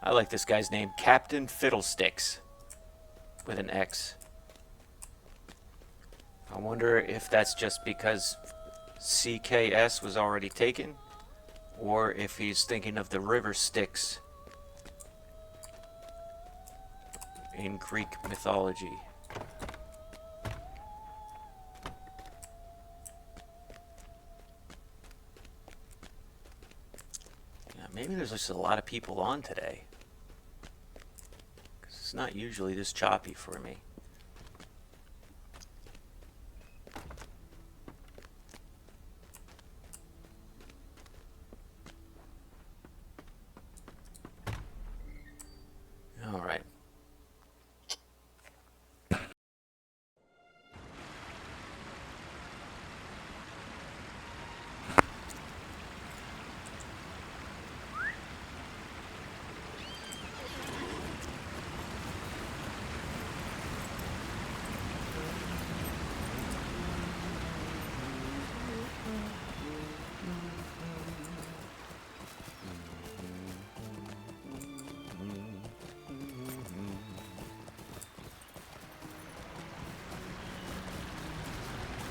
I like this guy's name, Captain Fiddlesticks, with an X. I wonder if that's just because CKS was already taken, or if he's thinking of the river Styx in Greek mythology. Yeah, maybe there's just a lot of people on today, 'cause it's not usually this choppy for me. All right.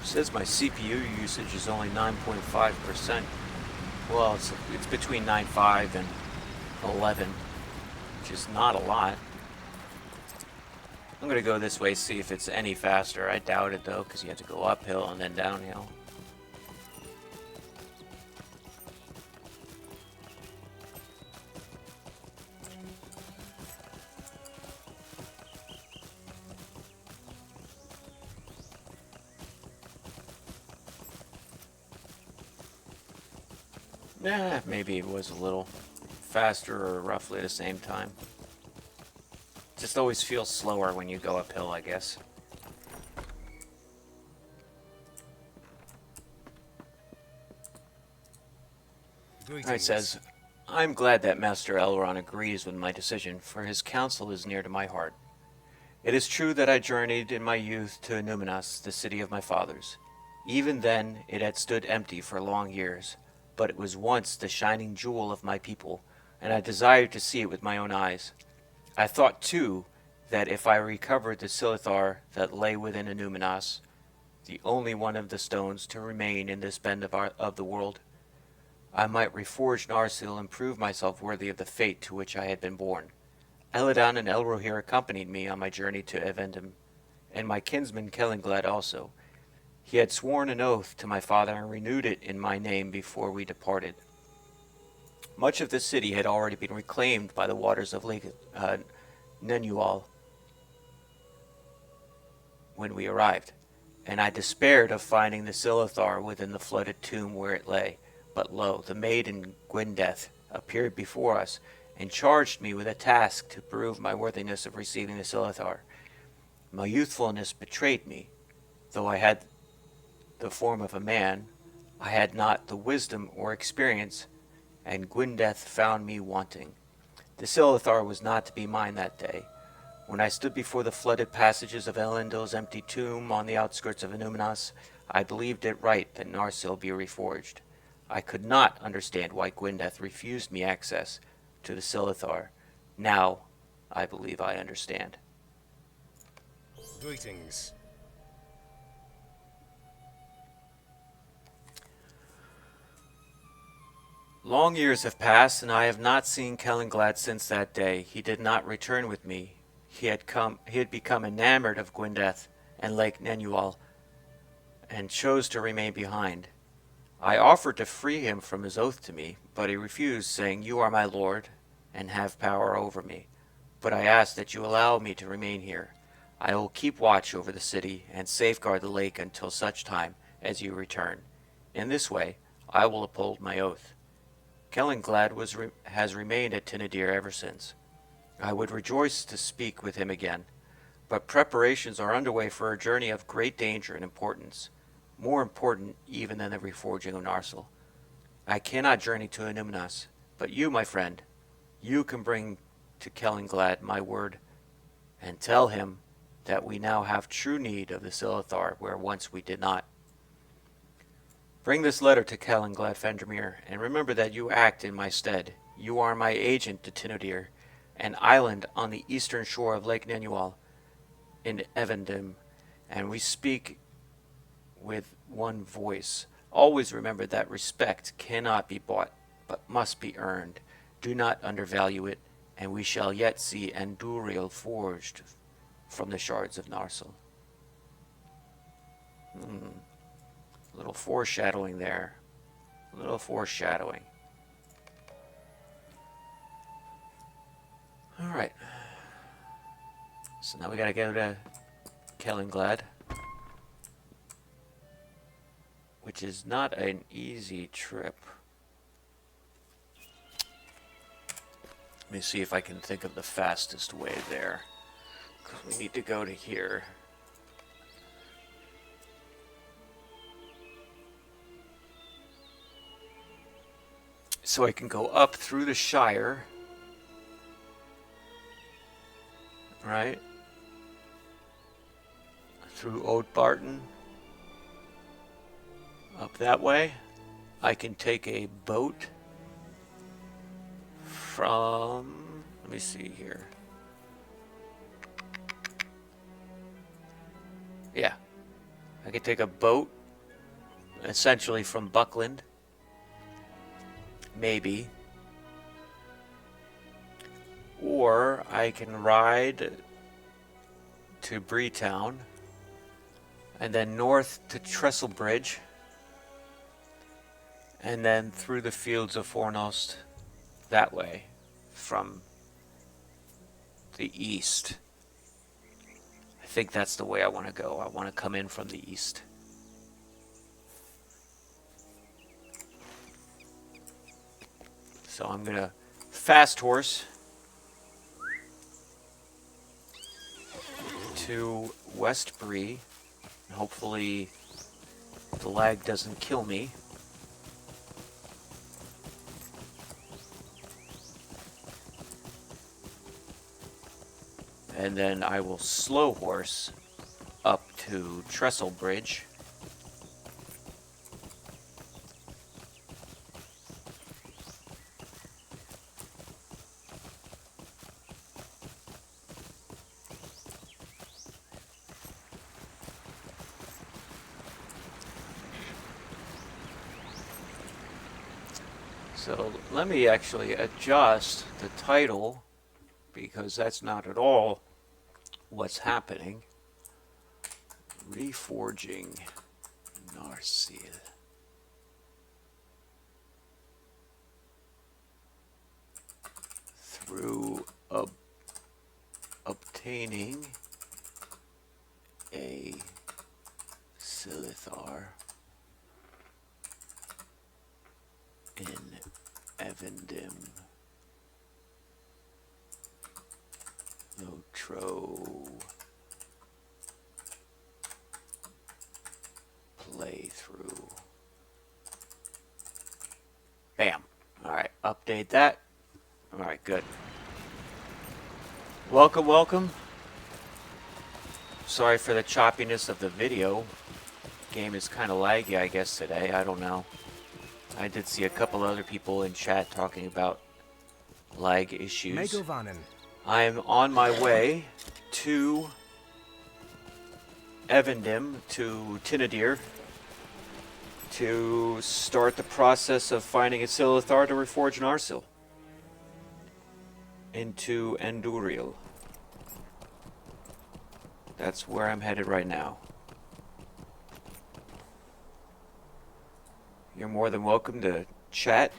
It says my CPU usage is only 9.5%. Well, it's between 9.5 and 11, which is not a lot. I'm gonna go this way, see if it's any faster. I doubt it though, because you have to go uphill and then downhill. Maybe it was a little faster or roughly the same time. Just always feels slower when you go uphill, I guess. It says, I'm glad that Master Elrond agrees with my decision, for his counsel is near to my heart. It is true that I journeyed in my youth to Numinas, the city of my fathers. Even then, it had stood empty for long years, but it was once the shining jewel of my people, and I desired to see it with my own eyes. I thought, too, that if I recovered the Silithar that lay within Numinas, the only one of the stones to remain in this bend of the world, I might reforge Narsil and prove myself worthy of the fate to which I had been born. Elladan and Elrohir accompanied me on my journey to Evendum, and my kinsman Kellinglad also. He had sworn an oath to my father and renewed it in my name before we departed. Much of the city had already been reclaimed by the waters of Lake Nenual when we arrived, and I despaired of finding the Silithar within the flooded tomb where it lay. But lo, the maiden Gwendeth appeared before us, and charged me with a task to prove my worthiness of receiving the Silithar. My youthfulness betrayed me. Though I had the form of a man, I had not the wisdom or experience, and Gwendeth found me wanting. The Silithar was not to be mine that day. When I stood before the flooded passages of Elendil's empty tomb on the outskirts of Numinas, I believed it right that Narsil be reforged. I could not understand why Gwendeth refused me access to the Silithar. Now, I believe I understand. Greetings. Long years have passed, and I have not seen Kellinglad since that day. He did not return with me. He had become enamored of Gwendeth and Lake Nenual, and chose to remain behind. I offered to free him from his oath to me, but he refused, saying, You are my lord, and have power over me. but I ask that you allow me to remain here. I will keep watch over the city and safeguard the lake until such time as you return. In this way, I will uphold my oath. Kellenglad has remained at Tinadir ever since. I would rejoice to speak with him again, but preparations are underway for a journey of great danger and importance, more important even than the reforging of Narsil. I cannot journey to Anumnas, but you, my friend, you can bring to Kellenglad my word and tell him that we now have true need of the Silithar where once we did not. Bring this letter to Kellenglad Fendermere, and remember that you act in my stead. You are my agent to Tinodir, an island on the eastern shore of Lake Nenual in Evendim, and we speak with one voice. Always remember that respect cannot be bought, but must be earned. Do not undervalue it, and we shall yet see Andúril forged from the shards of Narsil. A little foreshadowing there. A little foreshadowing. Alright. So now we gotta go to Kellenglad, which is not an easy trip. Let me see if I can think of the fastest way there. Because we need to go to here. So I can go up through the Shire. Right? Through Oatbarton. Up that way. I can take a boat from... Let me see here. Yeah. I can take a boat essentially from Buckland. Maybe. Or I can ride to Breetown and then north to Trestlebridge and then through the fields of Fornost that way from the east. I think that's the way I want to go. I want to come in from the east. So I'm going to fast horse to West Bree. Hopefully the lag doesn't kill me. And then I will slow horse up to Trestlebridge. So let me actually adjust the title because that's not at all what's happening. Reforging Narsil. Through obtaining a Silithar in Evendim. LotRO playthrough. Bam. Alright, update that. Alright, good. Welcome, welcome. Sorry for the choppiness of the video. Game is kind of laggy, I guess, today. I don't know. I did see a couple other people in chat talking about lag issues. I'm on my way to Evendim, to Tinadir, to start the process of finding a Silithar to reforge Narsil into Andúril. That's where I'm headed right now. You're more than welcome to chat.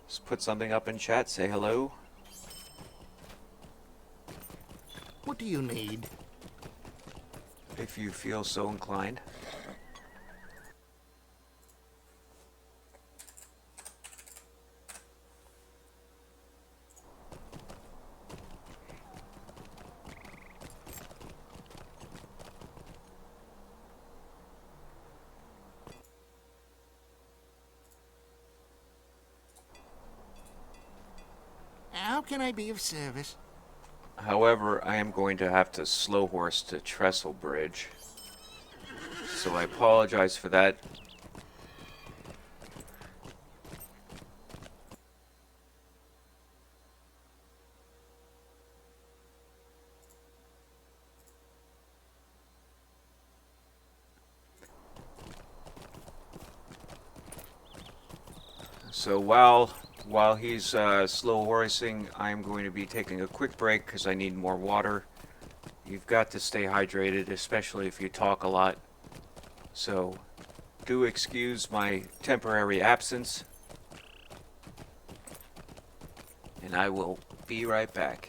Just put something up in chat, say hello. do you need? if you feel so inclined. How can I be of service? However, I am going to have to slow horse to Trestle Bridge. So I apologize for that. So while he's slow horsing, I'm going to be taking a quick break because I need more water. You've got to stay hydrated, especially if you talk a lot. So do excuse my temporary absence. And I will be right back.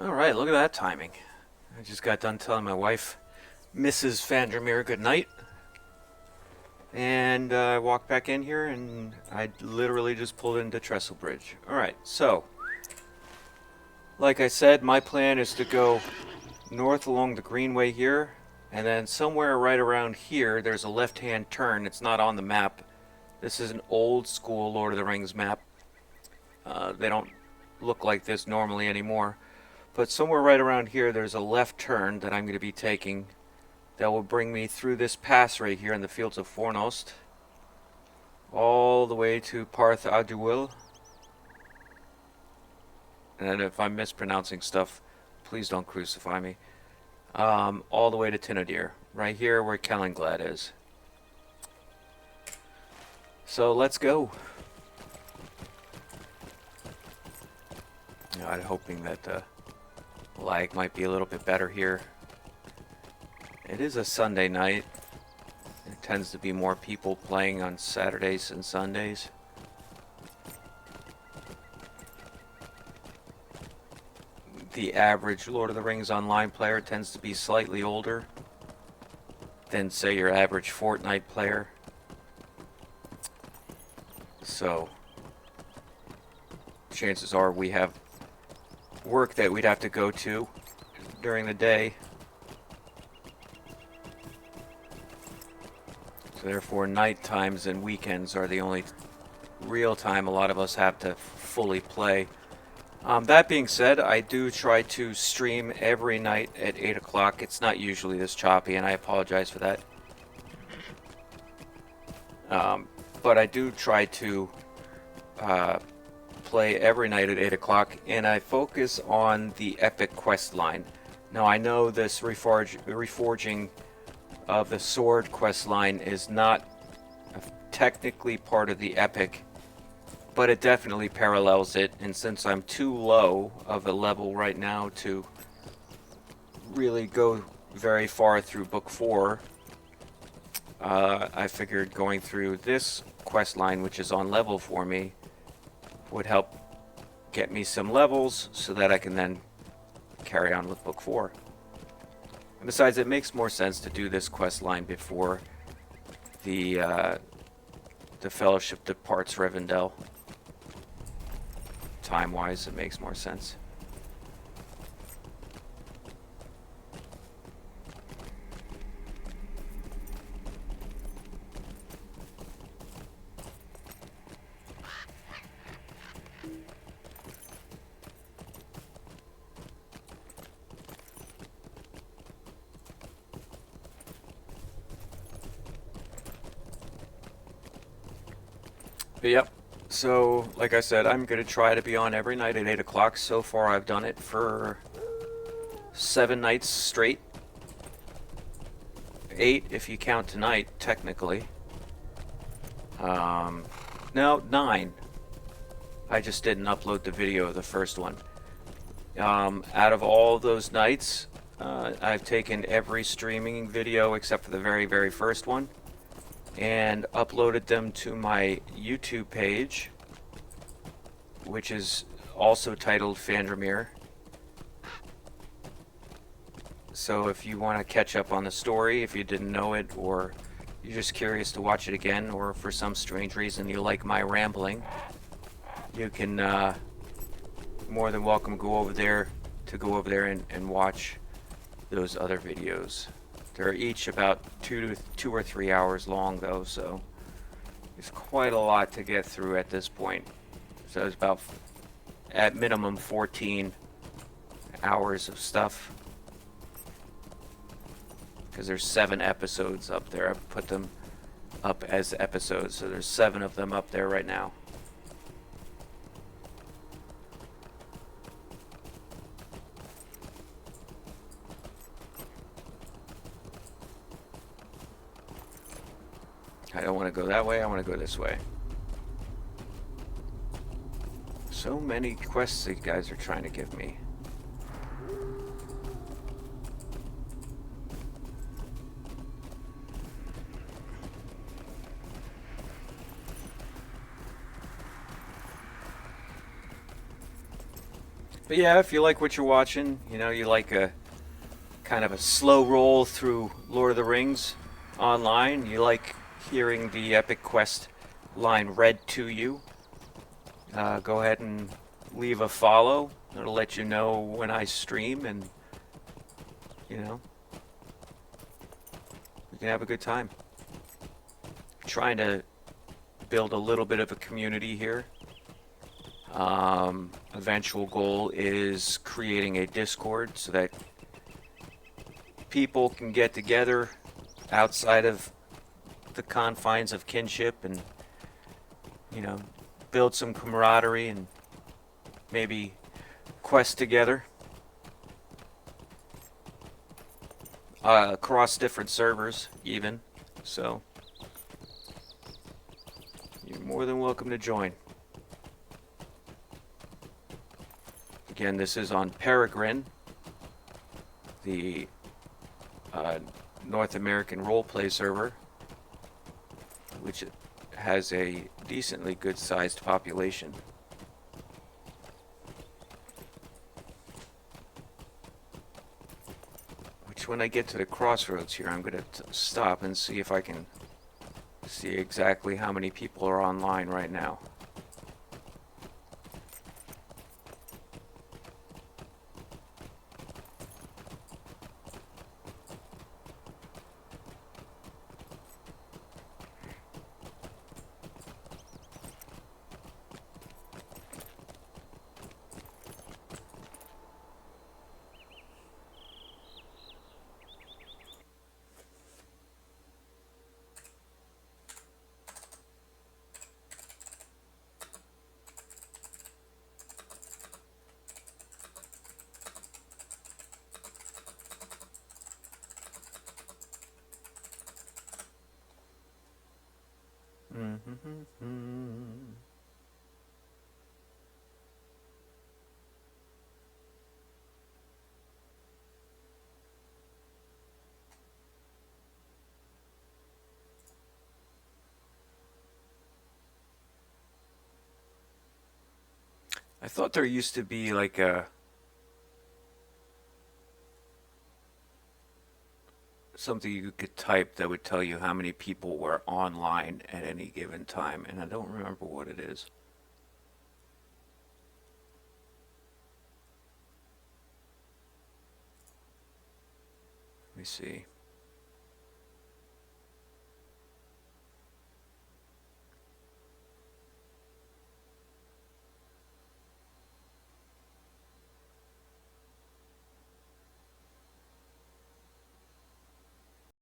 Alright, look at that timing. I just got done telling my wife, Mrs. Vandermeer, good night. And I walked back in here and I literally just pulled into Trestle Bridge. Alright, so, like I said, my plan is to go north along the Greenway here, and then somewhere right around here, there's a left-hand turn. It's not on the map. This is an old school Lord of the Rings map. They don't look like this normally anymore. But somewhere right around here, there's a left turn that I'm going to be taking that will bring me through this pass right here in the fields of Fornost, all the way to Parth Aduil. And if I'm mispronouncing stuff, please don't crucify me. All the way to Tinadir, right here where Kellinglad is. So let's go. I'm hoping that the lag might be a little bit better here. It is a Sunday night. There tends to be more people playing on Saturdays and Sundays. The average Lord of the Rings Online player tends to be slightly older than, say, your average Fortnite player. So, chances are we have work that we'd have to go to during the day. So therefore, night times and weekends are the only real time a lot of us have to fully play. That being said, I do try to stream every night at 8 o'clock. It's not usually this choppy, and I apologize for that. But I do try to play every night at 8 o'clock, and I focus on the epic quest line. Now, I know this reforging of the sword quest line is not technically part of the epic, but it definitely parallels it, and since I'm too low of a level right now to really go very far through book 4, I figured going through this quest line, which is on level for me, would help get me some levels so that I can then carry on with book 4. And besides, it makes more sense to do this quest line before the Fellowship departs Rivendell. Time-wise, it makes more sense. But yep, so like I said, I'm going to try to be on every night at 8 o'clock. So far I've done it for 7 nights straight. 8 if you count tonight, technically. No, 9. I just didn't upload the video of the first one. Out of all those nights, I've taken every streaming video except for the very, very first one and uploaded them to my YouTube page, which is also titled Fandramir. So if you want to catch up on the story, if you didn't know it, or you're just curious to watch it again, or for some strange reason you like my rambling, you can more than welcome go over there and watch those other videos. They're each about 2 or 3 hours long though, so it's quite a lot to get through at this point. So it's about, at minimum, 14 hours of stuff. Because there's 7 episodes up there. I've put them up as episodes, so there's 7 of them up there right now. I don't want to go that way, I want to go this way. So many quests these guys are trying to give me. But yeah, if you like what you're watching, you know, you like a kind of a slow roll through Lord of the Rings online, you like hearing the epic quest line read to you, go ahead and leave a follow. It'll let you know when I stream, and you know, we can have a good time. Trying to build a little bit of a community here. Eventual goal is creating a Discord so that people can get together outside of the confines of kinship and, you know, build some camaraderie and maybe quest together across different servers even. So You're more than welcome to join. Again, this is on Peregrine, the North American roleplay server, which has a decently good-sized population. Which, when I get to the crossroads here, I'm going to stop and see if I can see exactly how many people are online right now. I thought there used to be like a something you could type that would tell you how many people were online at any given time, and I don't remember what it is. Let me see.